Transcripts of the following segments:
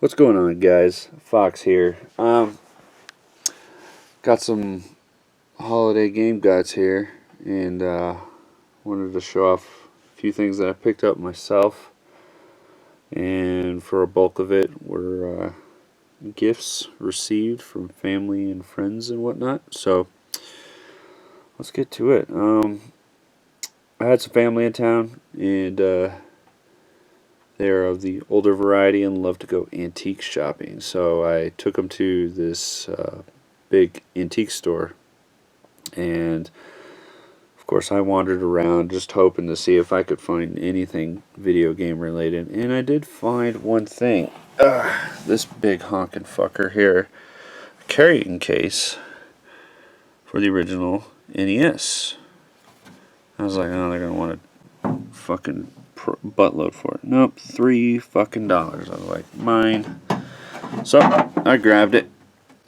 What's going on, guys? Fox here. Got some holiday game guides here, and wanted to show off a few things that I picked up myself. And for a bulk of it were gifts received from family and friends and whatnot. So let's get to it. I had some family in town, and they're of the older variety and love to go antique shopping. So I took them to this big antique store, and of course I wandered around just hoping to see if I could find anything video game related, and I did find one thing. This big honkin' fucker here, a carrying case for the original NES. I was like, oh, they're gonna want a fucking buttload for it. Nope, $3 fucking. I was like, mine. So I grabbed it.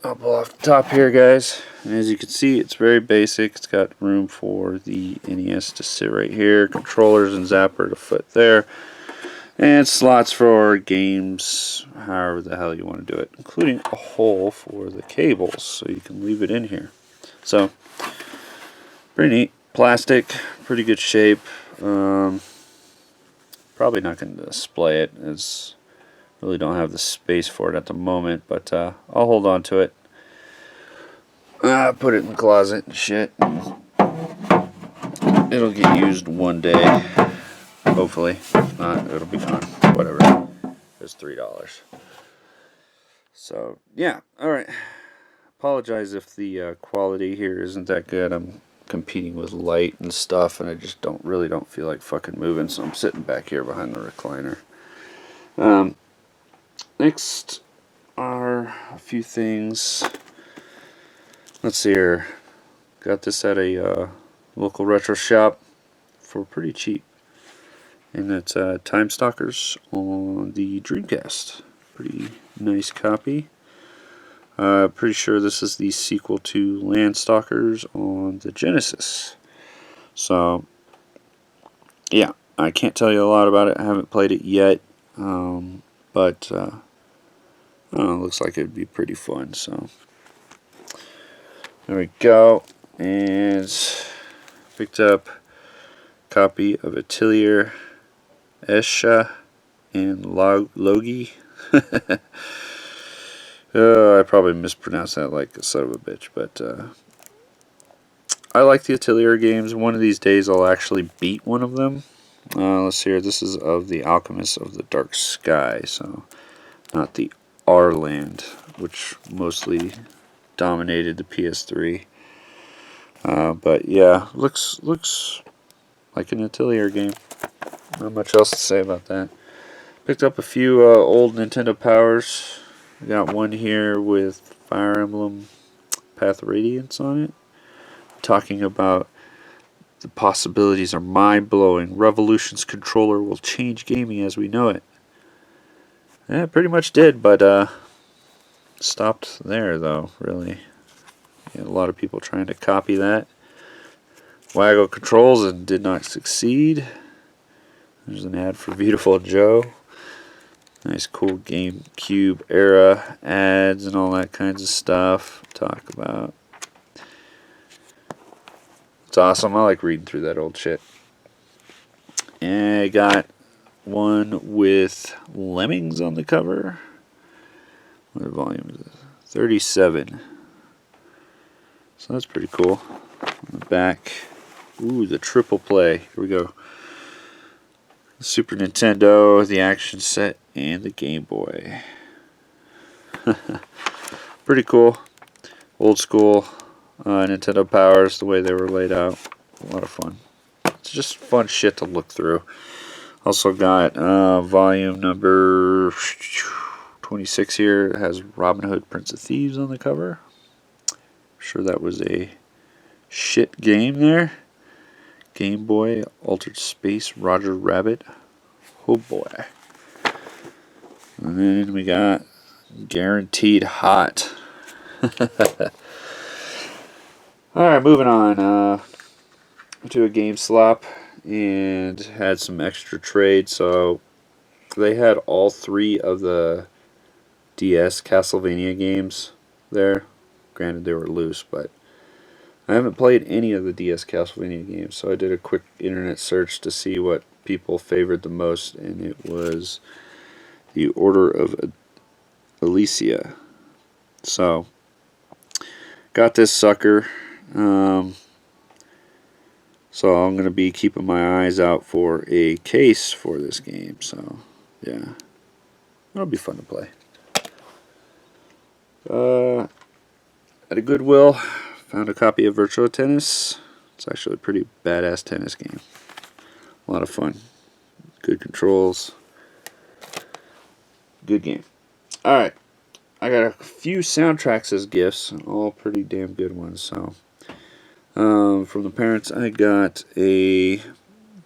I'll pull off the top here, guys. And as you can see, it's very basic. It's got room for the NES to sit right here, controllers and zapper to fit there, and slots for games, however the hell you want to do it, including a hole for the cables, so you can leave it in here. So, pretty neat. Plastic, pretty good shape. Probably not going to display it, as really don't have the space for it at the moment, but I'll hold on to it. Put it in the closet and shit. It'll get used one day, hopefully. If not, it'll be gone. Whatever. It's $3. So yeah, all right. Apologize if the quality here isn't that good. I'm competing with light and stuff, and I just don't feel like fucking moving, so I'm sitting back here behind the recliner. Next are a few things. Let's see here. Got this at a local retro shop for pretty cheap, and it's Time Stalkers on the Dreamcast. Pretty nice copy. Pretty sure this is the sequel to Landstalkers on the Genesis. So, yeah, I can't tell you a lot about it. I haven't played it yet, but I don't know, it looks like it would be pretty fun. So, there we go. And picked up a copy of Atelier Escha and Logi. I probably mispronounced that like a son of a bitch, but I like the Atelier games. One of these days I'll actually beat one of them. Let's see here. This is of the Alchemist of the Dark Sky, so not the R-Land, which mostly dominated the PS3. But yeah, looks like an Atelier game. Not much else to say about that. Picked up a few old Nintendo Powers. We got one here with Fire Emblem Path of Radiance on it, talking about the possibilities are mind-blowing. Revolution's controller will change gaming as we know it. Yeah, it pretty much did, but stopped there though, really. A lot of people trying to copy that. Waggle controls and did not succeed. There's an ad for Beautiful Joe. Nice cool GameCube era ads and all that kinds of stuff. Talk about. It's awesome. I like reading through that old shit. And I got one with Lemmings on the cover. What volume is it? 37. So that's pretty cool. On the back. Ooh, the triple play. Here we go. The Super Nintendo, the action set, and the Game Boy. Pretty cool. Old school Nintendo Powers, the way they were laid out. A lot of fun. It's just fun shit to look through. Also got volume number 26 here. It has Robin Hood, Prince of Thieves on the cover. I'm sure that was a shit game there. Game Boy, Altered Space, Roger Rabbit. Oh boy. And then we got Guaranteed Hot. Alright, moving on to a Game Slop, and had some extra trade. So they had all three of the DS Castlevania games there. Granted, they were loose, but I haven't played any of the DS Castlevania games, so I did a quick internet search to see what people favored the most, and it was the Order of Alicia. So, got this sucker. So I'm going to be keeping my eyes out for a case for this game. So, yeah, it'll be fun to play. At a Goodwill, found a copy of Virtua Tennis. It's actually a pretty badass tennis game. A lot of fun. Good controls. Good game. Alright. I got a few soundtracks as gifts. All pretty damn good ones. So, from the parents, I got a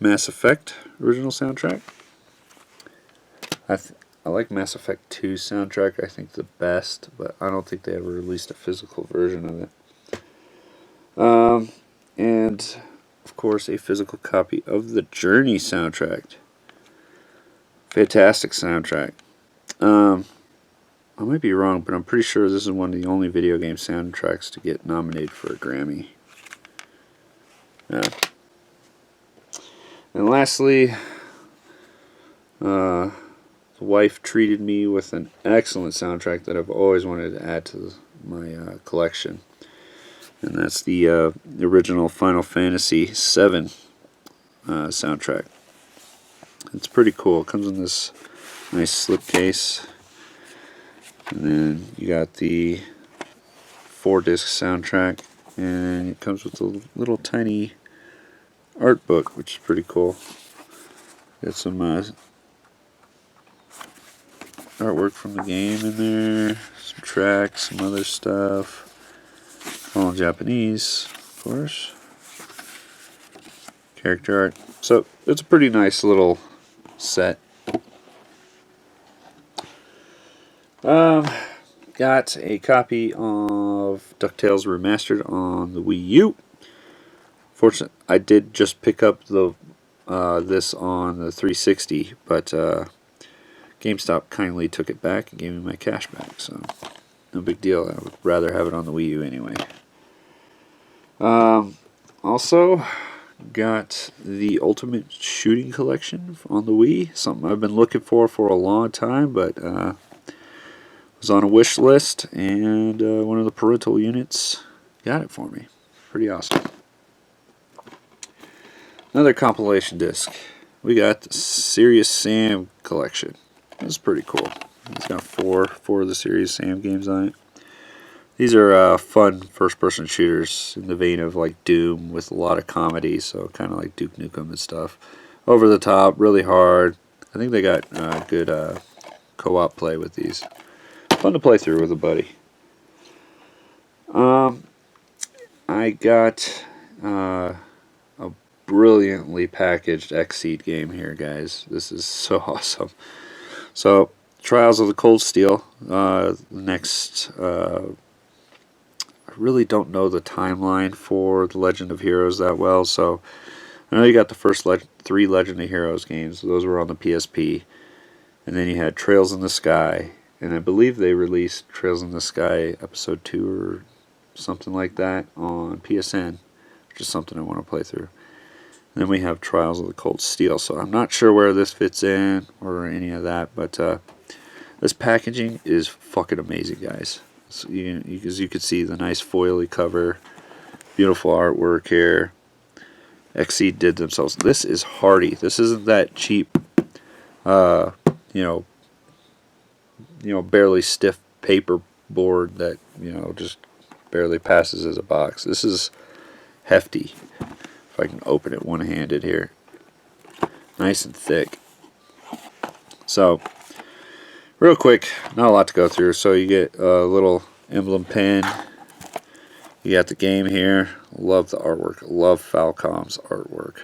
Mass Effect original soundtrack. I like Mass Effect 2 soundtrack, I think the best, but I don't think they ever released a physical version of it. And, of course, a physical copy of the Journey soundtrack. Fantastic soundtrack. I might be wrong, but I'm pretty sure this is one of the only video game soundtracks to get nominated for a Grammy. Yeah. And lastly, the wife treated me with an excellent soundtrack that I've always wanted to add to my collection, and that's the original Final Fantasy VII soundtrack. It's pretty cool. It comes in this nice slipcase, and then you got the 4-disc soundtrack, and it comes with a little tiny art book, which is pretty cool. Got some artwork from the game in there, some tracks, some other stuff, all in Japanese, of course. Character art. So it's a pretty nice little set. Got a copy of DuckTales Remastered on the Wii U. Fortunately, I did just pick up the this on the 360, but GameStop kindly took it back and gave me my cash back, so no big deal. I would rather have it on the Wii U anyway. Also, got the Ultimate Shooting Collection on the Wii. Something I've been looking for a long time, but was on a wish list, and one of the parental units got it for me. Pretty awesome. Another compilation disc. We got the Serious Sam collection. That's pretty cool. It's got four of the Serious Sam games on it. These are fun first-person shooters in the vein of like Doom with a lot of comedy, so kind of like Duke Nukem and stuff. Over the top, really hard. I think they got good co-op play with these. Fun to play through with a buddy. I got a brilliantly packaged Xseed game here, guys. This is so awesome. So, Trials of the Cold Steel. Next, I really don't know the timeline for the Legend of Heroes that well, so I know you got the first 3 Legend of Heroes games. Those were on the PSP. And then you had Trails in the Sky. And I believe they released Trails in the Sky Episode 2 or something like that on PSN, which is something I want to play through. And then we have Trials of the Cold Steel. So I'm not sure where this fits in or any of that, but this packaging is fucking amazing, guys. So as you can see, the nice foily cover, beautiful artwork here. Xseed did themselves. This is hardy. This isn't that cheap, barely stiff paper board that just barely passes as a box. This is hefty. If I can open it one-handed here, nice and thick. So, real quick, not a lot to go through. So you get a little emblem pin. You got the game here. Love the artwork. Love Falcom's artwork.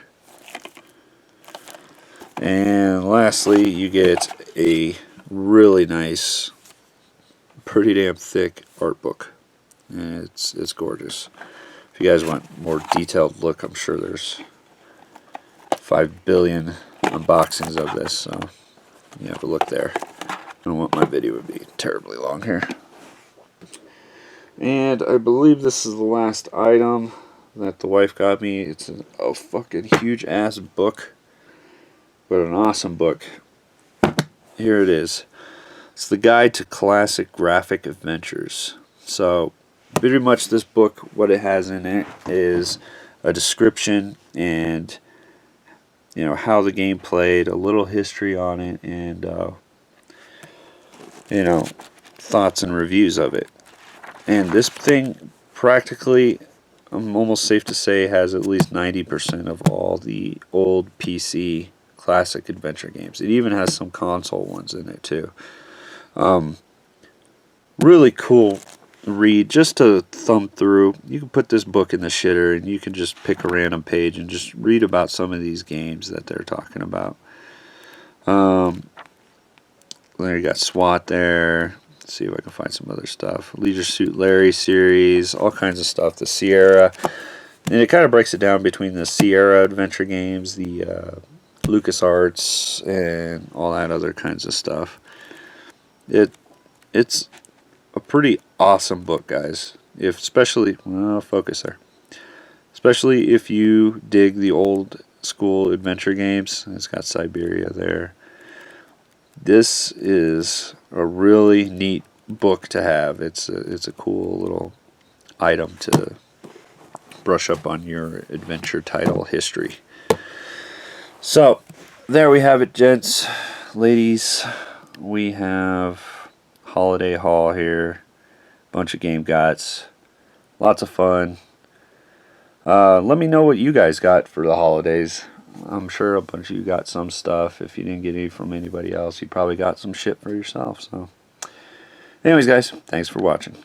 And lastly, you get a really nice, pretty damn thick art book. And it's gorgeous. If you guys want more detailed look, I'm sure there's 5 billion unboxings of this, so you have to look there. don't want my video to be terribly long here. And I believe this is the last item that the wife got me. It's a fucking huge ass book, but an awesome book. Here it is. It's the Guide to Classic Graphic Adventures. So pretty much this book, what it has in it is a description and how the game played, a little history on it, and thoughts and reviews of it. And this thing practically, I'm almost safe to say, has at least 90% of all the old PC classic adventure games. It even has some console ones in it too. Really cool read, just to thumb through. You can put this book in the shitter and you can just pick a random page and just read about some of these games that they're talking about. There you got SWAT there. Let's see if I can find some other stuff. Leisure Suit Larry series, all kinds of stuff. The Sierra, and it kind of breaks it down between the Sierra adventure games, the LucasArts, and all that other kinds of stuff. It's a pretty awesome book, guys. Especially if you dig the old school adventure games. It's got Siberia there. This is a really neat book to have. It's a cool little item to brush up on your adventure title history. So there we have it, gents, ladies. We have holiday haul here, bunch of game gots, lots of fun. Let me know what you guys got for the holidays. I'm sure a bunch of you got some stuff. If you didn't get any from anybody else, you probably got some shit for yourself. So anyways, guys, thanks for watching.